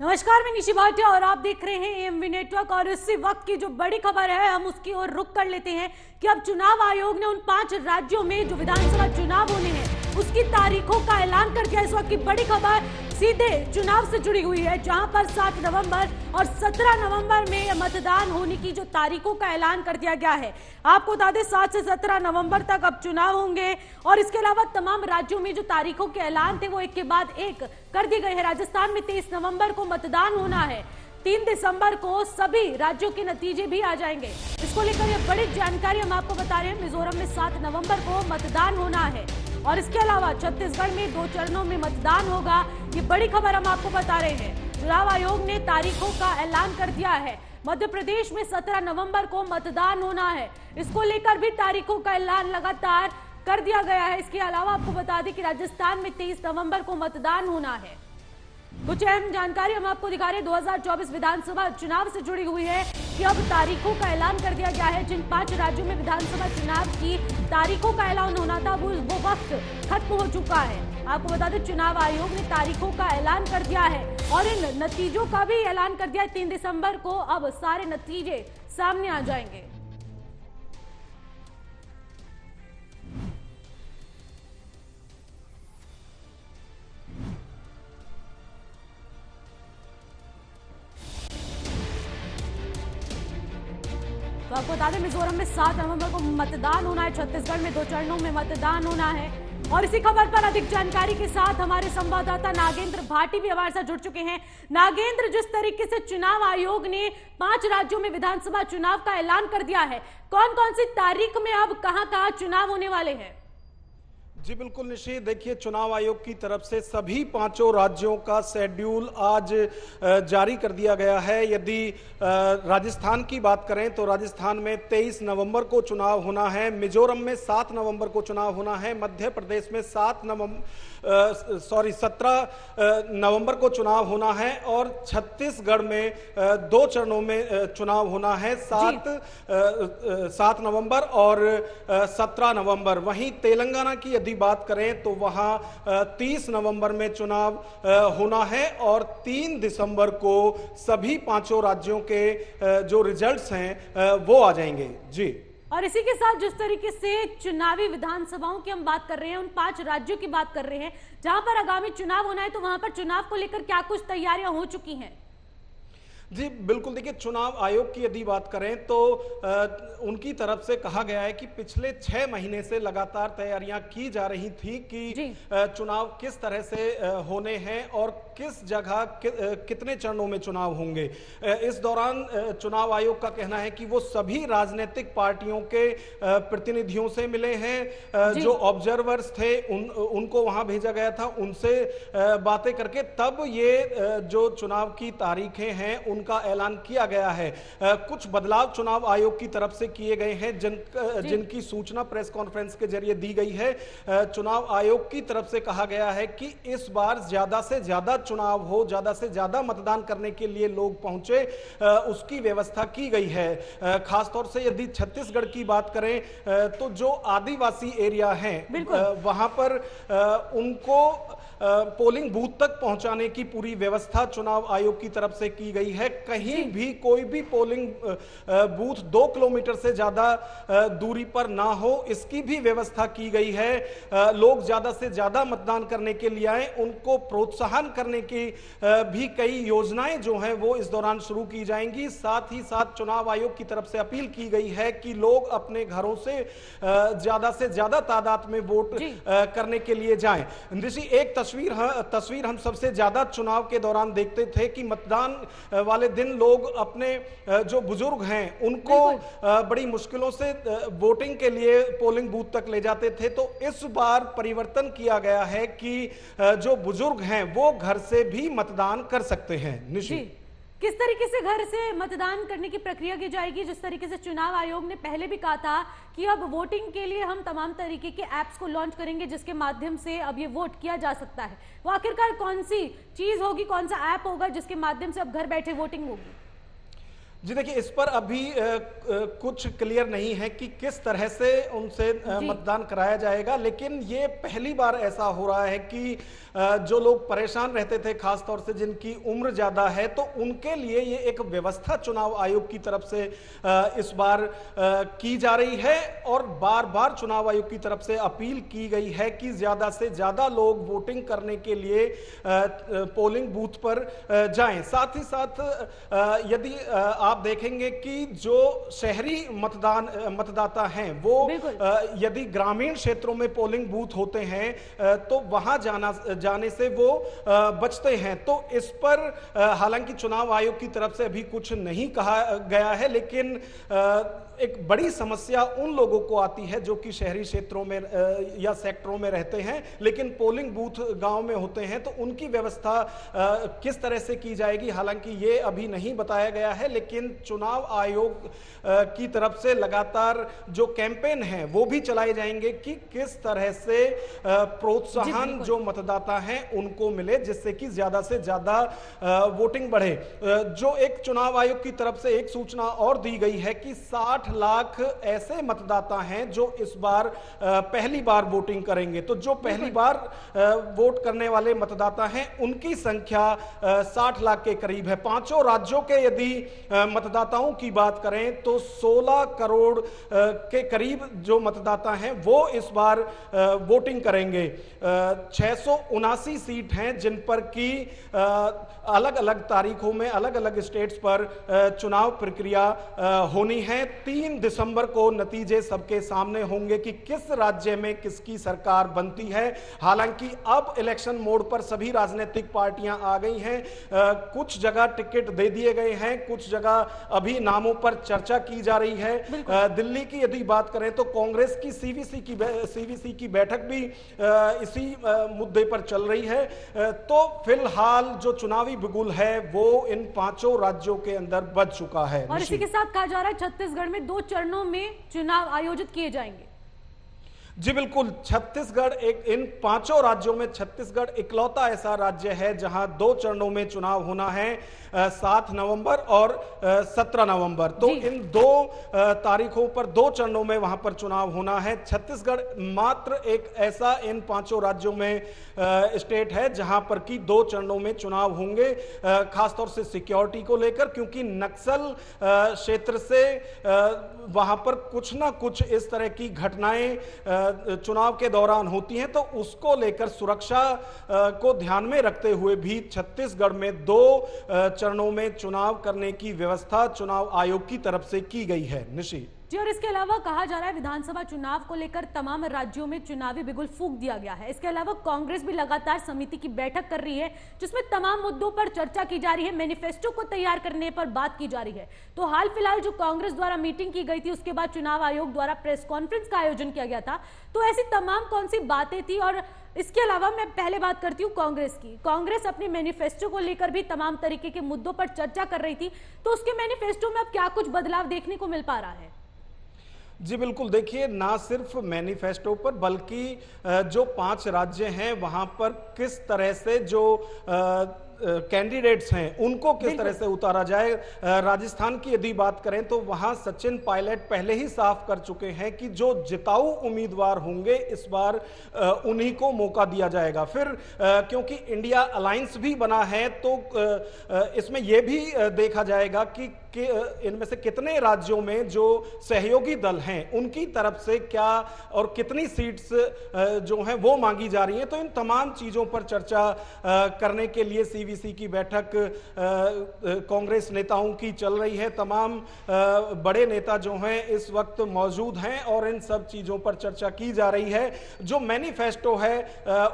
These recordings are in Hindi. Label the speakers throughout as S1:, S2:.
S1: नमस्कार, मैं निशि भाटिया और आप देख रहे हैं एएमवी नेटवर्क। और इसी वक्त की जो बड़ी खबर है हम उसकी ओर रुख कर लेते हैं कि अब चुनाव आयोग ने उन 5 राज्यों में जो विधानसभा चुनाव होने हैं उसकी तारीखों का ऐलान कर दिया। इस वक्त की बड़ी खबर सीधे चुनाव से जुड़ी हुई है, जहां पर 7 नवंबर और 17 नवंबर में मतदान होने की जो तारीखों का ऐलान कर दिया गया है। आपको बता दें 7 से 17 नवंबर तक अब चुनाव होंगे और इसके अलावा तमाम राज्यों में जो तारीखों के ऐलान थे वो एक के बाद एक कर दिए गए हैं। राजस्थान में 23 नवंबर को मतदान होना है, 3 दिसंबर को सभी राज्यों के नतीजे भी आ जाएंगे। इसको लेकर ये बड़ी जानकारी हम आपको बता रहे हैं। मिजोरम में 7 नवंबर को मतदान होना है और इसके अलावा छत्तीसगढ़ में 2 चरणों में मतदान होगा। ये बड़ी खबर हम आपको बता रहे हैं। चुनाव आयोग ने तारीखों का ऐलान कर दिया है। मध्य प्रदेश में 17 नवंबर को मतदान होना है, इसको लेकर भी तारीखों का ऐलान लगातार कर दिया गया है। इसके अलावा आपको बता दें कि राजस्थान में 23 नवंबर को मतदान होना है। कुछ अहम जानकारी हम आपको दिखा रहे हैं 2024 विधानसभा चुनाव से जुड़ी हुई है कि अब तारीखों का ऐलान कर दिया गया है। जिन 5 राज्यों में विधानसभा चुनाव की तारीखों का ऐलान होना था वो वक्त खत्म हो चुका है। आपको बता दें चुनाव आयोग ने तारीखों का ऐलान कर दिया है और इन नतीजों का भी ऐलान कर दिया है। 3 दिसंबर को अब सारे नतीजे सामने आ जाएंगे। तो आपको बता दें मिजोरम में 7 नवंबर को मतदान होना है, छत्तीसगढ़ में 2 चरणों में मतदान होना है। और इसी खबर पर अधिक जानकारी के साथ हमारे संवाददाता नागेंद्र भाटी भी हमारे साथ जुड़ चुके हैं। नागेंद्र, जिस तरीके से चुनाव आयोग ने 5 राज्यों में विधानसभा चुनाव का ऐलान कर दिया है, कौन कौन सी तारीख में अब कहां-कहां चुनाव होने वाले हैं?
S2: जी बिल्कुल निशी, देखिए चुनाव आयोग की तरफ से सभी 5 राज्यों का शेड्यूल आज जारी कर दिया गया है। यदि राजस्थान की बात करें तो राजस्थान में 23 नवंबर को चुनाव होना है, मिजोरम में 7 नवंबर को चुनाव होना है, मध्य प्रदेश में 17 नवंबर को चुनाव होना है और छत्तीसगढ़ में 2 चरणों में चुनाव होना है, 7 नवंबर और 17 नवंबर। वहीं तेलंगाना की यदि बात करें तो वहां 30 नवंबर में चुनाव होना है और 3 दिसंबर को सभी 5 राज्यों के जो रिजल्ट्स हैं वो आ जाएंगे। जी,
S1: और इसी के साथ जिस तरीके से चुनावी विधानसभाओं की हम बात कर रहे हैं, उन 5 राज्यों की बात कर रहे हैं जहां पर आगामी चुनाव होना है, तो वहां पर चुनाव को लेकर क्या कुछ तैयारियां हो चुकी हैं?
S2: जी बिल्कुल, देखिए चुनाव आयोग की यदि बात करें तो उनकी तरफ से कहा गया है कि पिछले 6 महीने से लगातार तैयारियां की जा रही थी कि चुनाव किस तरह से होने हैं और किस जगह कितने चरणों में चुनाव होंगे। इस दौरान चुनाव आयोग का कहना है कि वो सभी राजनीतिक पार्टियों के प्रतिनिधियों से मिले हैं, जो ऑब्जर्वर्स थे उनको वहां भेजा गया था, उनसे बातें करके तब ये जो चुनाव की तारीखें हैं उनका ऐलान किया गया है। कुछ बदलाव चुनाव आयोग की तरफ से किए गए हैं जिनकी सूचना प्रेस कॉन्फ्रेंस के जरिए दी गई है। चुनाव आयोग की तरफ से कहा गया है कि इस बार ज्यादा से ज्यादा चुनाव हो, ज्यादा से ज्यादा मतदान करने के लिए लोग पहुंचे, उसकी व्यवस्था की गई है। खासतौर से यदि छत्तीसगढ़ की बात करें तो जो आदिवासी एरिया हैं वहां पर उनको पोलिंग बूथ तक पहुंचाने की पूरी व्यवस्था चुनाव आयोग की तरफ से की गई है। कहीं भी कोई भी पोलिंग बूथ 2 किलोमीटर से ज्यादा दूरी पर ना हो, इसकी भी व्यवस्था की गई है। लोग ज्यादा से ज्यादा मतदान करने के लिए आए, उनको प्रोत्साहन करने की भी कई योजनाएं जो हैं वो इस दौरान शुरू की जाएंगी। साथ ही साथ चुनाव आयोग की तरफ से अपील की गई है कि लोग अपने घरों से ज्यादा से ज्यादा तादाद में वोट करने के लिए जाएं। एक तस्वीर हम सबसे ज्यादा चुनाव के दौरान देखते थे कि मतदान वाले दिन लोग अपने जो बुजुर्ग हैं उनको बड़ी मुश्किलों से वोटिंग के लिए पोलिंग बूथ तक ले जाते थे। तो इस बार परिवर्तन किया गया है कि जो बुजुर्ग हैं वो घर से भी मतदान कर सकते हैं। निशी,
S1: किस तरीके से घर से मतदान करने की प्रक्रिया की जाएगी? जिस तरीके से चुनाव आयोग ने पहले भी कहा था कि अब वोटिंग के लिए हम तमाम तरीके के ऐप्स को लॉन्च करेंगे जिसके माध्यम से अब ये वोट किया जा सकता है, वो आखिरकार कौन सी चीज होगी, कौन सा ऐप होगा जिसके माध्यम से अब घर बैठे वोटिंग होगी?
S2: जी देखिए, इस पर अभी कुछ क्लियर नहीं है कि किस तरह से उनसे मतदान कराया जाएगा, लेकिन ये पहली बार ऐसा हो रहा है कि जो लोग परेशान रहते थे, खासतौर से जिनकी उम्र ज्यादा है, तो उनके लिए ये एक व्यवस्था चुनाव आयोग की तरफ से इस बार की जा रही है और बार बार चुनाव आयोग की तरफ से अपील की गई है कि ज्यादा से ज्यादा लोग वोटिंग करने के लिए पोलिंग बूथ पर जाएं। साथ ही साथ यदि आप देखेंगे कि जो शहरी मतदाता हैं वो यदि ग्रामीण क्षेत्रों में पोलिंग बूथ होते हैं तो वहां जाने से वो बचते हैं। तो इस पर हालांकि चुनाव आयोग की तरफ से अभी कुछ नहीं कहा गया है, लेकिन एक बड़ी समस्या उन लोगों को आती है जो कि शहरी क्षेत्रों में या सेक्टरों में रहते हैं, लेकिन पोलिंग बूथ गांव में होते हैं, तो उनकी व्यवस्था किस तरह से की जाएगी, हालांकि ये अभी नहीं बताया गया है। लेकिन चुनाव आयोग की तरफ से लगातार जो कैंपेन है वो भी चलाए जाएंगे कि किस तरह से प्रोत्साहन जो मतदाता हैं उनको मिले, जिससे कि ज्यादा से ज्यादा वोटिंग बढ़े। जो एक चुनाव आयोग की तरफ से एक सूचना और दी गई है कि 60 लाख ऐसे मतदाता हैं जो इस बार पहली बार वोटिंग करेंगे। तो जो पहली बार वोट करने वाले मतदाता हैं उनकी संख्या 60 लाख के करीब है। पांचों राज्यों के यदि मतदाताओं की बात करें तो 16 करोड़ के करीब जो मतदाता हैं वो इस बार वोटिंग करेंगे। 679 सीट हैं जिन पर की अलग अलग तारीखों में अलग अलग स्टेट्स पर चुनाव प्रक्रिया होनी है। 3 दिसंबर को नतीजे सबके सामने होंगे कि किस राज्य में किसकी सरकार बनती है। हालांकि अब इलेक्शन मोड पर सभी राजनीतिक पार्टियां आ गई हैं। कुछ जगह टिकट दे दिए गए हैं, कुछ जगह अभी नामों पर चर्चा की जा रही है। दिल्ली की यदि बात करें तो कांग्रेस की सीवीसी की बैठक भी इसी मुद्दे पर चल रही है। तो फिलहाल जो चुनावी बिगुल है वो इन पांचों राज्यों के अंदर बज चुका है।
S1: और इसी के साथ कहा जा रहा है छत्तीसगढ़ में 2 चरणों में चुनाव आयोजित किए जाएंगे।
S2: जी बिल्कुल, छत्तीसगढ़ इन पांचों राज्यों में छत्तीसगढ़ इकलौता ऐसा राज्य है जहां 2 चरणों में चुनाव होना है, 7 नवंबर और 17 नवंबर। तो इन 2 तारीखों पर 2 चरणों में वहां पर चुनाव होना है। छत्तीसगढ़ मात्र एक ऐसा इन पांचों राज्यों में स्टेट है जहां पर कि 2 चरणों में चुनाव होंगे, खासतौर से सिक्योरिटी को लेकर, क्योंकि नक्सल क्षेत्र से वहां पर कुछ ना कुछ इस तरह की घटनाएं चुनाव के दौरान होती हैं। तो उसको लेकर सुरक्षा को ध्यान में रखते हुए भी छत्तीसगढ़ में 2 चरणों में चुनाव करने की व्यवस्था चुनाव आयोग की तरफ से की गई है। निशी
S1: जी, और इसके अलावा कहा जा रहा है विधानसभा चुनाव को लेकर तमाम राज्यों में चुनावी बिगुल फूंक दिया गया है। इसके अलावा कांग्रेस भी लगातार समिति की बैठक कर रही है जिसमें तमाम मुद्दों पर चर्चा की जा रही है, मैनिफेस्टो को तैयार करने पर बात की जा रही है। तो हाल फिलहाल जो कांग्रेस द्वारा मीटिंग की गई थी उसके बाद चुनाव आयोग द्वारा प्रेस कॉन्फ्रेंस का आयोजन किया गया था। तो ऐसी तमाम कौन सी बातें थी? और इसके अलावा मैं पहले बात करती हूँ कांग्रेस की। कांग्रेस अपने मैनिफेस्टो को लेकर भी तमाम तरीके के मुद्दों पर चर्चा कर रही थी, तो उसके मैनिफेस्टो में अब क्या कुछ बदलाव देखने को मिल पा रहा है?
S2: जी बिल्कुल, देखिए, ना सिर्फ मैनिफेस्टो पर बल्कि जो 5 राज्य हैं वहां पर किस तरह से जो कैंडिडेट्स हैं उनको किस तरह से उतारा जाए। राजस्थान की यदि बात करें तो वहां सचिन पायलट पहले ही साफ कर चुके हैं कि जो जिताऊ उम्मीदवार होंगे इस बार उन्हीं को मौका दिया जाएगा। फिर क्योंकि इंडिया अलायंस भी बना है तो इसमें यह भी देखा जाएगा कि इनमें से कितने राज्यों में जो सहयोगी दल हैं उनकी तरफ से क्या और कितनी सीट्स जो हैं वो मांगी जा रही हैं। तो इन तमाम चीजों पर चर्चा करने के लिए सीवीसी की बैठक कांग्रेस नेताओं की चल रही है। तमाम बड़े नेता जो हैं इस वक्त मौजूद हैं और इन सब चीजों पर चर्चा की जा रही है। जो मैनिफेस्टो है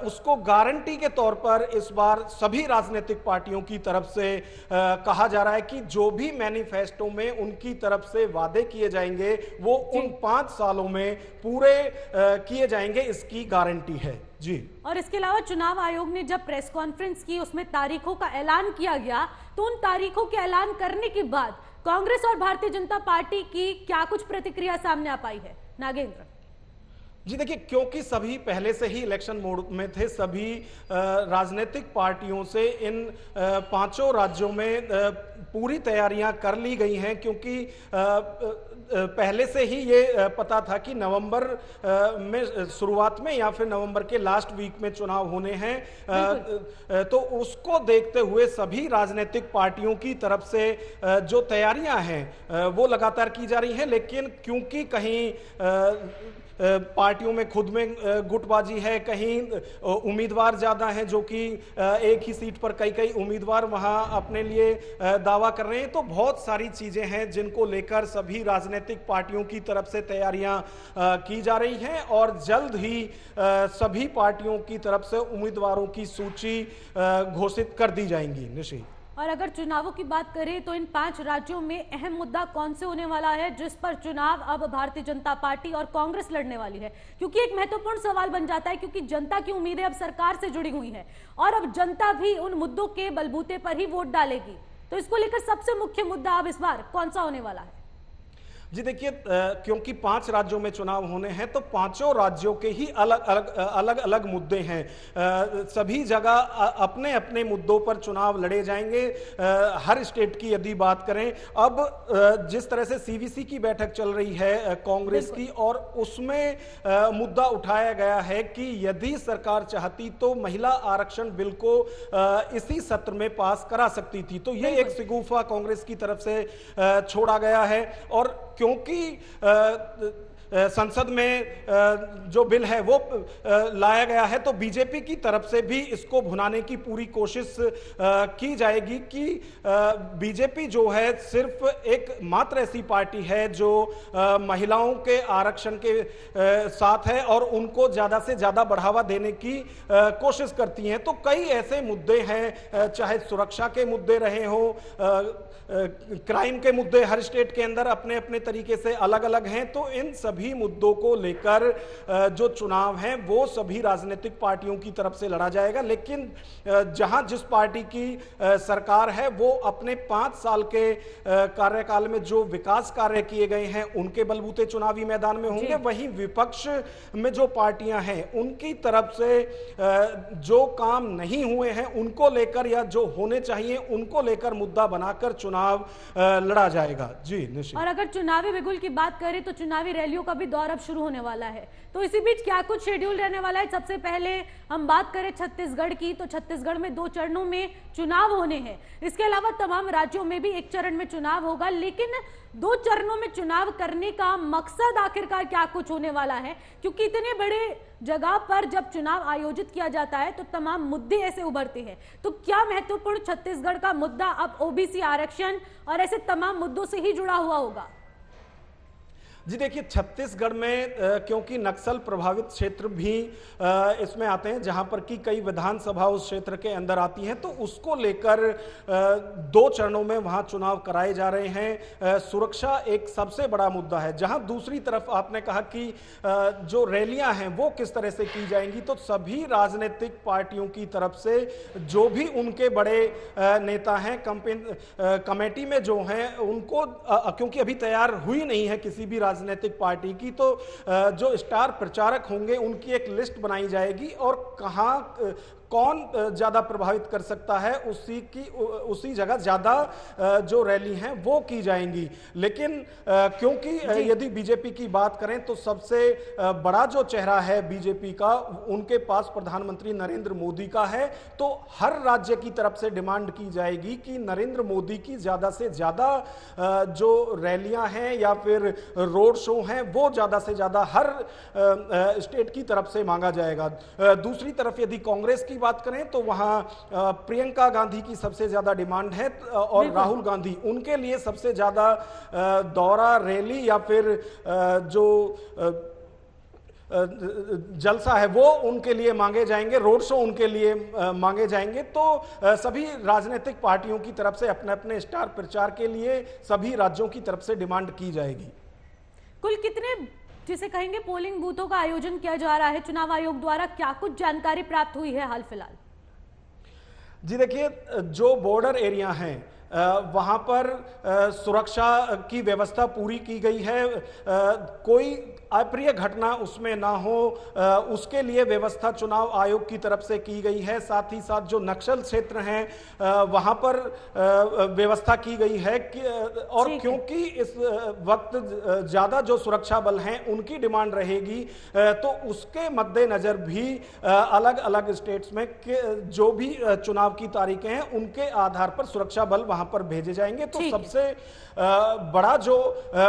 S2: उसको गारंटी के तौर पर इस बार सभी राजनीतिक पार्टियों की तरफ से कहा जा रहा है कि जो भी मैनिफेस्टो में उनकी तरफ से वादे किए जाएंगे वो उन 5 सालों में पूरे किए जाएंगे, इसकी गारंटी है। जी,
S1: और इसके अलावा चुनाव आयोग ने जब प्रेस कॉन्फ्रेंस की उसमें तारीखों का ऐलान किया गया, तो उन तारीखों के ऐलान करने के बाद कांग्रेस और भारतीय जनता पार्टी की क्या कुछ प्रतिक्रिया सामने आ पाई है? नागेंद्र।
S2: जी देखिए, क्योंकि सभी पहले से ही इलेक्शन मोड में थे, सभी राजनीतिक पार्टियों से इन पांचों राज्यों में पूरी तैयारियां कर ली गई हैं, क्योंकि पहले से ही ये पता था कि नवंबर में शुरुआत में या फिर नवंबर के लास्ट वीक में चुनाव होने हैं। तो उसको देखते हुए सभी राजनीतिक पार्टियों की तरफ से जो तैयारियां हैं वो लगातार की जा रही हैं। लेकिन क्योंकि कहीं पार्टियों में खुद में गुटबाजी है, कहीं उम्मीदवार ज्यादा हैं, जो कि एक ही सीट पर कई कई उम्मीदवार वहां अपने लिए दावा कर रहे हैं, तो बहुत सारी चीजें हैं जिनको लेकर सभी राजनीतिक पार्टियों की तरफ से तैयारियां की जा रही हैं और जल्द ही सभी पार्टियों की तरफ से उम्मीदवारों की सूची घोषित कर दी जाएंगी। निशी,
S1: और अगर चुनावों की बात करें तो इन 5 राज्यों में अहम मुद्दा कौन से होने वाला है जिस पर चुनाव अब भारतीय जनता पार्टी और कांग्रेस लड़ने वाली है? क्योंकि एक महत्वपूर्ण सवाल बन जाता है, क्योंकि जनता की उम्मीदें अब सरकार से जुड़ी हुई है और अब जनता भी उन मुद्दों के बलबूते पर ही वोट डालेगी। तो इसको लेकर सबसे मुख्य मुद्दा अब इस बार कौन सा होने वाला है?
S2: जी देखिए, क्योंकि 5 राज्यों में चुनाव होने हैं तो पांचों राज्यों के ही अलग अलग मुद्दे हैं। सभी जगह अपने अपने मुद्दों पर चुनाव लड़े जाएंगे। हर स्टेट की यदि बात करें, अब जिस तरह से सीवीसी की बैठक चल रही है कांग्रेस की, और उसमें मुद्दा उठाया गया है कि यदि सरकार चाहती तो महिला आरक्षण बिल को इसी सत्र में पास करा सकती थी। तो ये एक शिगुफा कांग्रेस की तरफ से छोड़ा गया है। और क्योंकि संसद में जो बिल है वो लाया गया है, तो बीजेपी की तरफ से भी इसको भुनाने की पूरी कोशिश की जाएगी कि बीजेपी जो है सिर्फ एक मात्र ऐसी पार्टी है जो महिलाओं के आरक्षण के साथ है और उनको ज्यादा से ज्यादा बढ़ावा देने की कोशिश करती हैं। तो कई ऐसे मुद्दे हैं, चाहे सुरक्षा के मुद्दे रहे हो, क्राइम के मुद्दे हर स्टेट के अंदर अपने अपने तरीके से अलग अलग हैं। तो इन सभी मुद्दों को लेकर जो चुनाव है वो सभी राजनीतिक पार्टियों की तरफ से लड़ा जाएगा। लेकिन जहां जिस पार्टी की सरकार है वो अपने 5 साल के कार्यकाल में जो विकास कार्य किए गए हैं उनके बलबूते चुनावी मैदान में होंगे। वहीं विपक्ष में जो पार्टियां हैं उनकी तरफ से जो काम नहीं हुए हैं उनको लेकर या जो होने चाहिए उनको लेकर मुद्दा बनाकर चुनाव लड़ा जाएगा। जी निश्चित।
S1: और अगर चुनावी बिगुल की बात करें तो चुनावी रैलियों का भी दौर अब शुरू होने वाला है, तो इसी बीच क्या कुछ शेड्यूल रहने वाला है? सबसे पहले हम बात करें छत्तीसगढ़ की, तो छत्तीसगढ़ में 2 चरणों में चुनाव होने हैं। इसके अलावा तमाम राज्यों में भी 1 चरण में चुनाव होगा, लेकिन 2 चरणों में चुनाव करने का मकसद आखिरकार क्या कुछ होने वाला है? क्योंकि इतने बड़े जगह पर जब चुनाव आयोजित किया जाता है तो तमाम मुद्दे ऐसे उभरते हैं। तो क्या महत्वपूर्ण छत्तीसगढ़ का मुद्दा अब ओबीसी आरक्षण और ऐसे तमाम मुद्दों से ही जुड़ा हुआ होगा?
S2: जी देखिए, छत्तीसगढ़ में क्योंकि नक्सल प्रभावित क्षेत्र भी इसमें आते हैं, जहां पर कि कई विधानसभा उस क्षेत्र के अंदर आती हैं, तो उसको लेकर 2 चरणों में वहां चुनाव कराए जा रहे हैं। सुरक्षा एक सबसे बड़ा मुद्दा है। जहां दूसरी तरफ आपने कहा कि जो रैलियां हैं वो किस तरह से की जाएंगी, तो सभी राजनीतिक पार्टियों की तरफ से जो भी उनके बड़े नेता हैं कमेटी में जो हैं उनको, क्योंकि अभी तैयार हुई नहीं है किसी भी राजनीतिक पार्टी की, तो जो स्टार प्रचारक होंगे उनकी एक लिस्ट बनाई जाएगी और कहां कौन ज्यादा प्रभावित कर सकता है उसी जगह ज्यादा जो रैली हैं वो की जाएंगी। लेकिन क्योंकि यदि बीजेपी की बात करें तो सबसे बड़ा जो चेहरा है बीजेपी का उनके पास प्रधानमंत्री नरेंद्र मोदी का है, तो हर राज्य की तरफ से डिमांड की जाएगी कि नरेंद्र मोदी की ज्यादा से ज्यादा जो रैलियां हैं या फिर रोड शो हैं वो ज्यादा से ज्यादा हर स्टेट की तरफ से मांगा जाएगा। दूसरी तरफ यदि कांग्रेस की बात करें तो वहां प्रियंका गांधी की सबसे ज्यादा डिमांड है और राहुल गांधी, उनके लिए सबसे ज्यादा दौरा, रैली या फिर जो जलसा है वो उनके लिए मांगे जाएंगे, रोड शो उनके लिए मांगे जाएंगे। तो सभी राजनीतिक पार्टियों की तरफ से अपने अपने स्टार प्रचार के लिए सभी राज्यों की तरफ से डिमांड की जाएगी।
S1: कुल कितने जिसे कहेंगे पोलिंग बूथों का आयोजन किया जा रहा है चुनाव आयोग द्वारा, क्या कुछ जानकारी प्राप्त हुई है हाल फिलहाल?
S2: जी देखिए, जो बॉर्डर एरिया हैं वहां पर सुरक्षा की व्यवस्था पूरी की गई है। कोई अप्रिय घटना उसमें ना हो, उसके लिए व्यवस्था चुनाव आयोग की तरफ से की गई है। साथ ही साथ जो नक्सल क्षेत्र हैं वहां पर व्यवस्था की गई है और क्योंकि इस वक्त ज्यादा जो सुरक्षा बल हैं उनकी डिमांड रहेगी, तो उसके मद्देनजर भी अलग अलग स्टेट्स में जो भी चुनाव की तारीखें हैं उनके आधार पर सुरक्षा बल वहां पर भेजे जाएंगे। तो सबसे बड़ा जो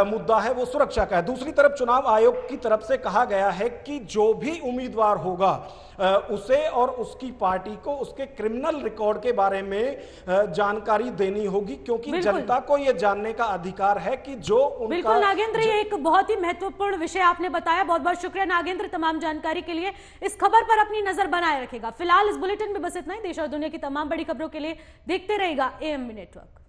S2: मुद्दा है वो सुरक्षा का है। दूसरी तरफ चुनाव आयोग की तरफ से कहा गया है कि जो भी उम्मीदवार होगा उसे और उसकी पार्टी को उसके क्रिमिनल रिकॉर्ड के बारे में जानकारी देनी होगी, क्योंकि जनता को यह जानने का अधिकार है कि जो उनका।
S1: बिल्कुल नागेंद्र, ये एक बहुत ही महत्वपूर्ण विषय आपने बताया। बहुत बहुत शुक्रिया नागेंद्र तमाम जानकारी के लिए। इस खबर पर अपनी नजर बनाए रखेगा। फिलहाल इस बुलेटिन में बस इतना ही। देश और दुनिया की तमाम बड़ी खबरों के लिए देखते रहेगा एएमवी नेटवर्क।